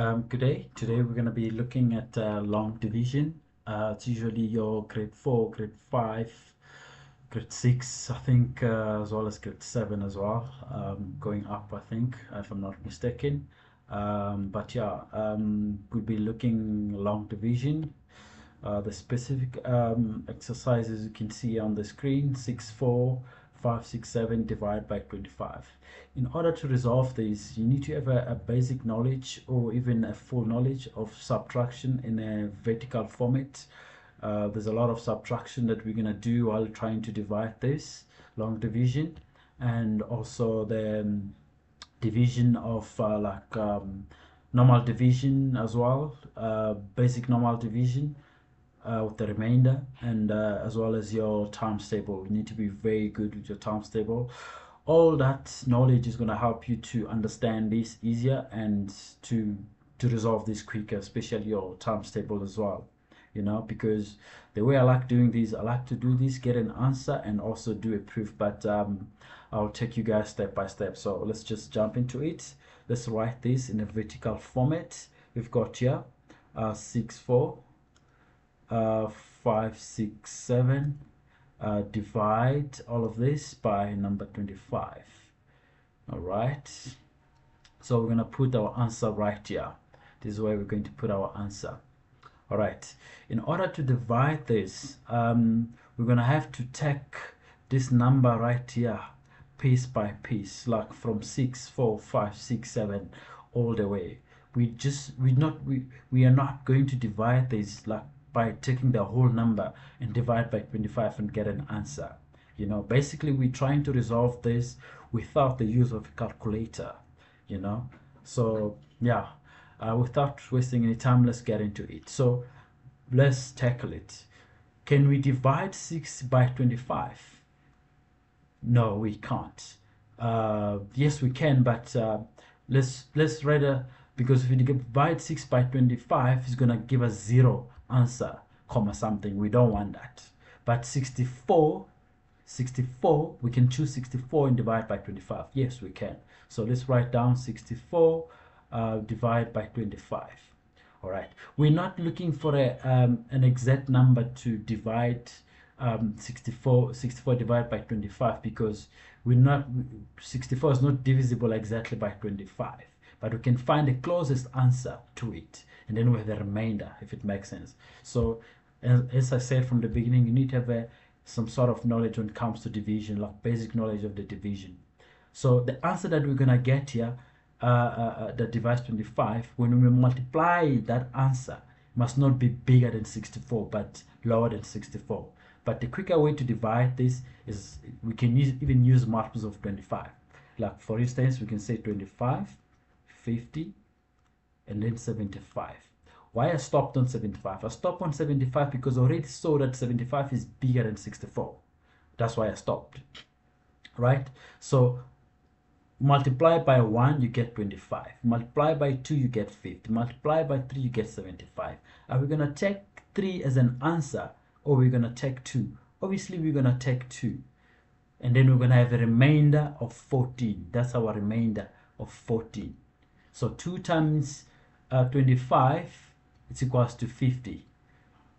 Good day. Today we're going to be looking at long division. It's usually your grade 4, grade 5, grade 6, I think, as well as grade 7 as well, going up, I think, if I'm not mistaken. But yeah, we'll be looking long division. The specific exercises you can see on the screen: 6, 4, 5, 6, 7 divided by 25. In order to resolve this, you need to have a basic knowledge or even a full knowledge of subtraction in a vertical format. There's a lot of subtraction that we're going to do while trying to divide this long division, and also the division of normal division as well, basic normal division with the remainder, and as well as your times table. You need to be very good with your times table. All that knowledge is going to help you to understand this easier and to resolve this quicker, especially your times table as well. Because the way I like doing this, I like to do this, get an answer, and also do a proof. But I'll take you guys step by step. So let's just jump into it. Let's write this in a vertical format. We've got here 6, 4, 5, 6, 7. Divide all of this by number 25. All right. So we're going to put our answer right here. This is where we're going to put our answer. All right. In order to divide this, we're going to have to take this number right here, piece by piece, like from 6, 4, 5, 6, 7, all the way. We are not going to divide this like by taking the whole number and divide by 25 and get an answer. Basically we're trying to resolve this without the use of a calculator. So yeah, without wasting any time, let's get into it. So let's tackle it. Can we divide 6 by 25? No, we can't. Yes, we can, but let's rather, because if we divide 6 by 25, it's gonna give us 0 answer, comma something. We don't want that. But 64, we can choose 64 and divide by 25. Yes, we can. So let's write down 64 divide by 25. All right, we're not looking for an exact number to divide 64 divided by 25, because 64 is not divisible exactly by 25, but we can find the closest answer to it, and then we have the remainder, if it makes sense. So as I said from the beginning, you need to have some sort of knowledge when it comes to division, like basic knowledge of the division. So the answer that we're gonna get here, that divides 25, when we multiply that answer, must not be bigger than 64 but lower than 64. But the quicker way to divide this is we can even use multiples of 25. Like for instance, we can say 25, 50, and then 75. Why I stopped on 75? I stopped on 75 because I already saw that 75 is bigger than 64. That's why I stopped. Right? So multiply by 1, you get 25. Multiply by 2, you get 50. Multiply by 3, you get 75. Are we going to take 3 as an answer, or we're going to take 2? Obviously, we're going to take 2. And then we're going to have a remainder of 14. That's our remainder of 14. So 2 times 25, it's equals to 50.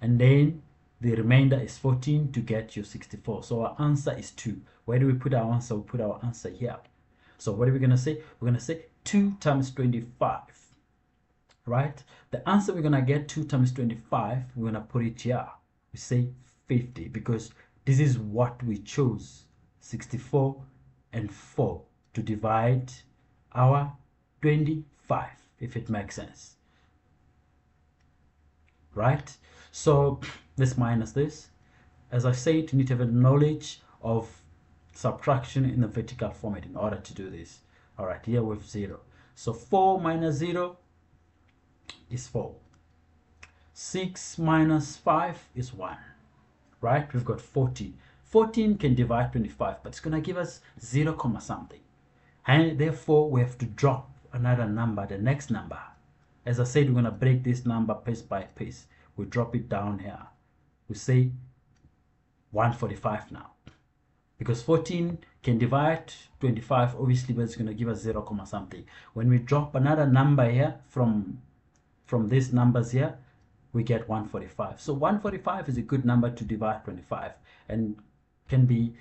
And then the remainder is 14 to get your 64. So our answer is 2. Where do we put our answer? We put our answer here. So what are we going to say? We're going to say 2 times 25, right? The answer we're going to get, 2 times 25, we're going to put it here. We say 50 because this is what we chose, 64 and 4, to divide our 25, if it makes sense, right? So let's minus this. As I said, you need to have a knowledge of subtraction in the vertical format in order to do this. All right, here we have 0. So 4 minus 0 is 4. 6 minus 5 is 1. Right? We've got 14. 14 can divide 25, but it's going to give us 0 comma something. And therefore, we have to drop another number, the next number. As I said, we're going to break this number piece by piece. We drop it down here. We say 145 now. Because 14 can divide 25, obviously, but it's going to give us 0 comma something. When we drop another number here from from these numbers here, we get 145. So 145 is a good number to divide 25 and can be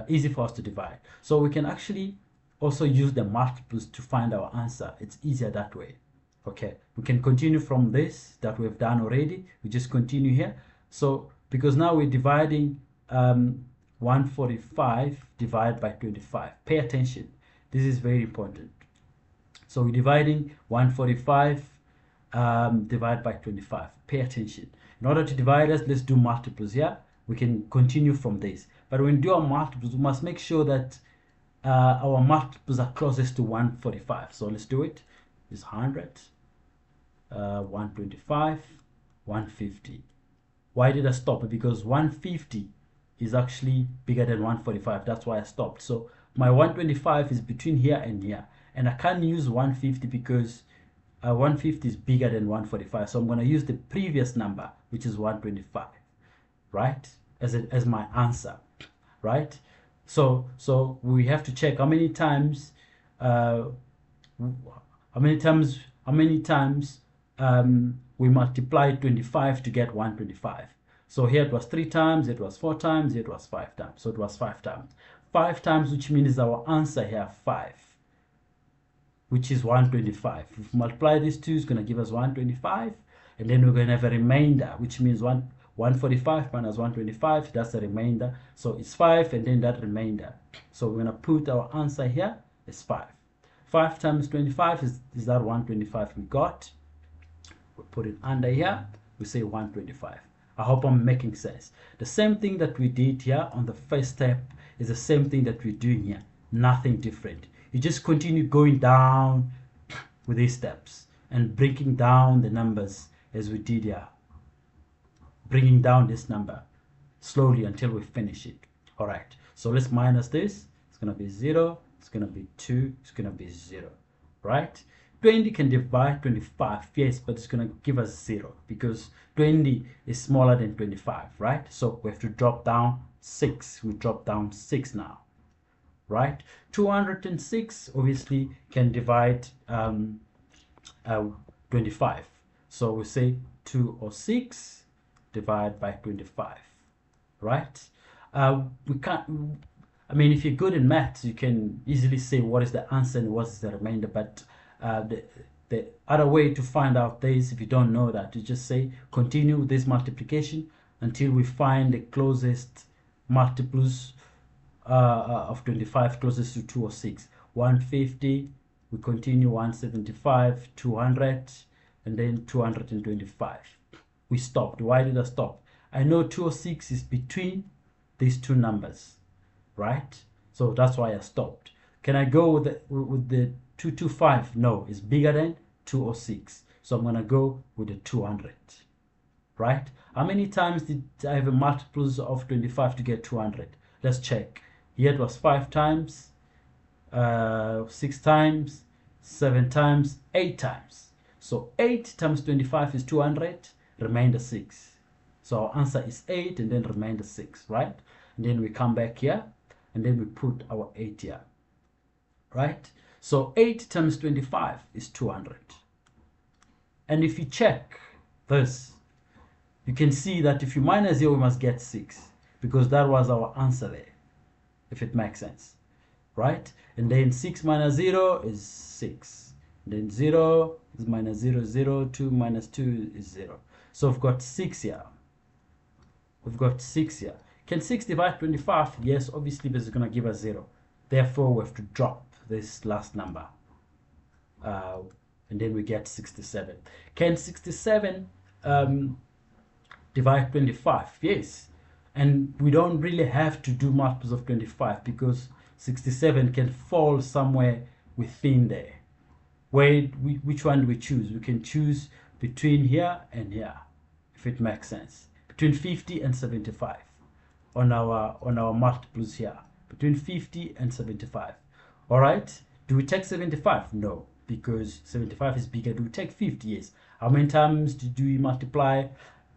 easy for us to divide. So we can actually also use the multiples to find our answer. It's easier that way. Okay, we can continue from this that we've done already. We just continue here. So because now we're dividing 145 divided by 25. Pay attention. This is very important. So we're dividing 145 divided by 25. Pay attention. In order to divide us, let's do multiples here. We can continue from this. But when we do our multiples, we must make sure that our multiples are closest to 145. So let's do it. It's 100, 125, 150. Why did I stop? Because 150 is actually bigger than 145. That's why I stopped. So my 125 is between here and here. And I can't use 150 because 150 is bigger than 145. So I'm going to use the previous number, which is 125, right? As my answer, right? So we have to check how many times we multiply 25 to get 125. So here it was 3 times, it was 4 times, it was 5 times. So it was 5 times. 5 times, which means our answer here 5, which is 125. If we multiply these two, it's going to give us 125, and then we're going to have a remainder, which means 145 minus 125, that's the remainder. So it's 5, and then that remainder. So we're going to put our answer here is 5. 5 times 25 is that 125 we got. We put it under here, we say 125. I hope I'm making sense. The same thing that we did here on the first step is the same thing that we're doing here. Nothing different. You just continue going down with these steps and breaking down the numbers as we did here. Bringing down this number slowly until we finish it. All right, so let's minus this. It's going to be 0, it's going to be 2, it's going to be 0, right? 20 can divide 25, yes, but it's going to give us 0 because 20 is smaller than 25, right? So we have to drop down 6. We drop down 6 now, right? 206 obviously can divide 25. So we say 206 divided by 25, right? We can't, I mean, if you're good in maths, you can easily say what is the answer and what is the remainder, but the other way to find out this, if you don't know that, you just say continue this multiplication until we find the closest multiples of 25 closest to 206. 150, we continue 175, 200, and then 225. We stopped. Why did I stop? I know 206 is between these two numbers, right? So that's why I stopped. Can I go with the 225? No, it's bigger than 206. So I'm going to go with the 200, right? How many times did I have a multiples of 25 to get 200? Let's check. Here it was 5 times, 6 times, 7 times, 8 times. So 8 times 25 is 200, remainder 6. So our answer is 8 and then remainder 6, right? And then we come back here and then we put our 8 here, right? So 8 times 25 is 200. And if you check this, you can see that if you minus 0, we must get 6 because that was our answer there, if it makes sense, right? And then 6 minus 0 is 6. And then 0 is minus 0, 0, 2 minus 2 is 0. So we've got 6 here. We've got 6 here. Can 6 divide 25? Yes, obviously, but it's going to give us 0. Therefore, we have to drop this last number. And then we get 67. Can 67 divide 25? Yes. And we don't really have to do multiples of 25 because 67 can fall somewhere within there. Which one do we choose? We can choose between here and here, if it makes sense. Between 50 and 75 on our multiples here. Between 50 and 75. All right. Do we take 75? No, because 75 is bigger. Do we take 50? Yes. How many times do we multiply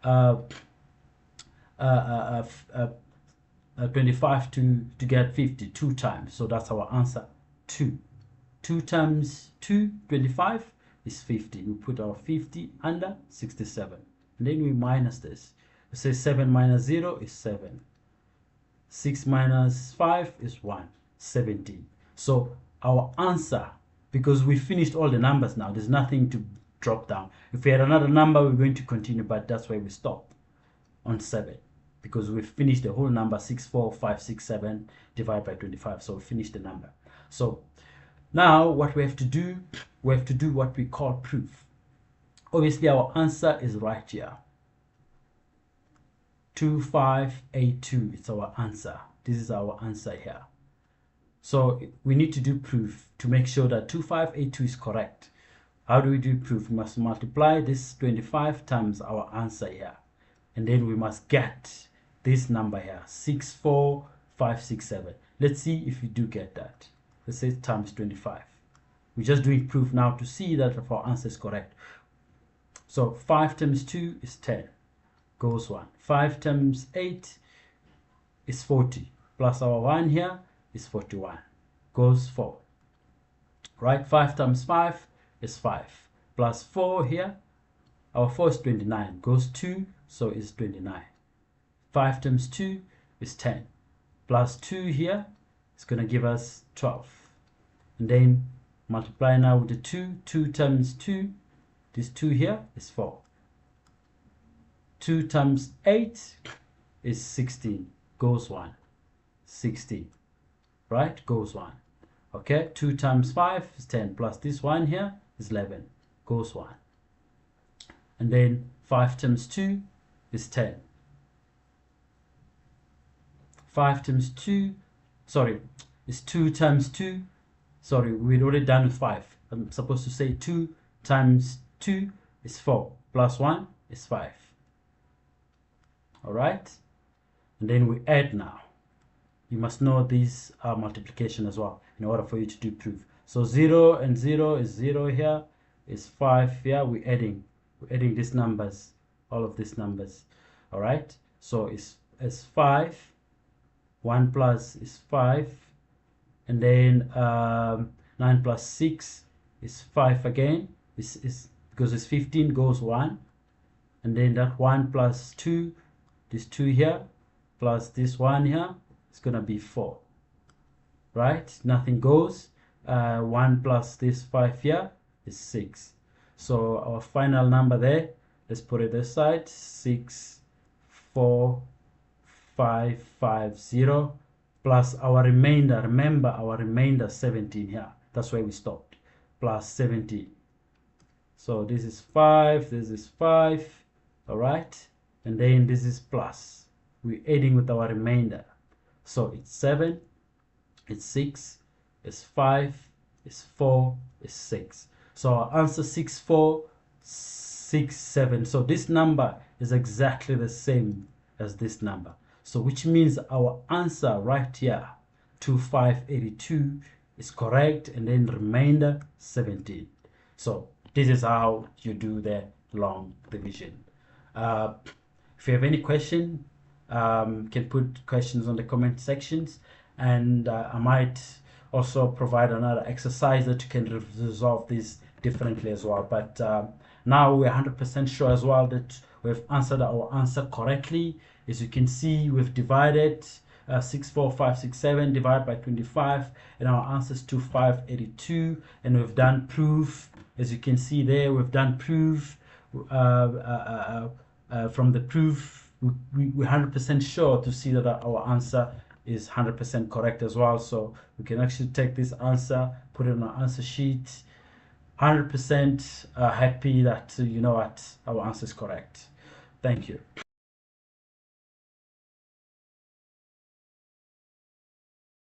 25 to get 50? 2 times. So that's our answer. 2. 2 times 2, 25. is 50. We put our 50 under 67. And then we minus this. We say 7 minus 0 is 7. 6 minus 5 is 1. 17. So our answer, because we finished all the numbers now, there's nothing to drop down. If we had another number, we're going to continue, but that's why we stop on 7, because we finished the whole number 64567 divided by 25. So we finished the number. So now what we have to do what we call proof. Obviously our answer is right here, 2582. It's our answer. This is our answer here. So we need to do proof to make sure that 2582 is correct. How do we do proof? We must multiply this 25 times our answer here, and then we must get this number here, 64567. Let's see if we do get that. Let's say times 25. We're just doing proof now to see that if our answer is correct. So 5 times 2 is 10, goes 1. 5 times 8 is 40, plus our 1 here is 41, goes 4. Right? 5 times 5 is 5, plus 4 here, our 4 is 29, goes 2, so it's 29. 5 times 2 is 10, plus 2 here is going to give us 12. And then multiply now with the 2. 2 times 2, this 2 here is 4. 2 times 8 is 16, goes 1. 16, right? Goes 1. Okay, 2 times 5 is 10, plus this 1 here is 11, goes 1. And then 5 times 2 is 10. 5 times 2, sorry, is 2 times 2. Sorry, we'd already done with 5. I'm supposed to say 2 times 2 is 4, plus 1 is 5. Alright? And then we add now. You must know these are multiplication as well in order for you to do proof. So 0 and 0 is 0 here, is 5 here. We're adding these numbers, all of these numbers. Alright? So it's 5. 1 plus is 5. And then 9 plus 6 is 5 again. Is because it's 15, goes 1. And then that 1 plus 2, this 2 here, plus this 1 here, it's going to be 4. Right? Nothing goes. 1 plus this 5 here is 6. So our final number there, let's put it this side, 64550. Plus our remainder, remember our remainder 17 here. That's where we stopped. Plus 17. So this is 5, this is 5. Alright? And then this is plus. We're adding with our remainder. So it's 7, it's 6, it's 5, it's 4, it's 6. So our answer 6467. So this number is exactly the same as this number. So which means our answer right here, 2582, is correct, and then remainder 17. So this is how you do the long division. If you have any question, can put questions on the comment sections, and I might also provide another exercise that you can resolve this differently as well. But now we're 100% sure as well that we've answered our answer correctly. As you can see, we've divided 64567 divided by 25, and our answer is 2582. And we've done proof. As you can see there, we've done proof. From the proof, we're 100% sure to see that our answer is 100% correct as well. So we can actually take this answer, put it on our answer sheet. 100% happy that you know what, our answer is correct. Thank you.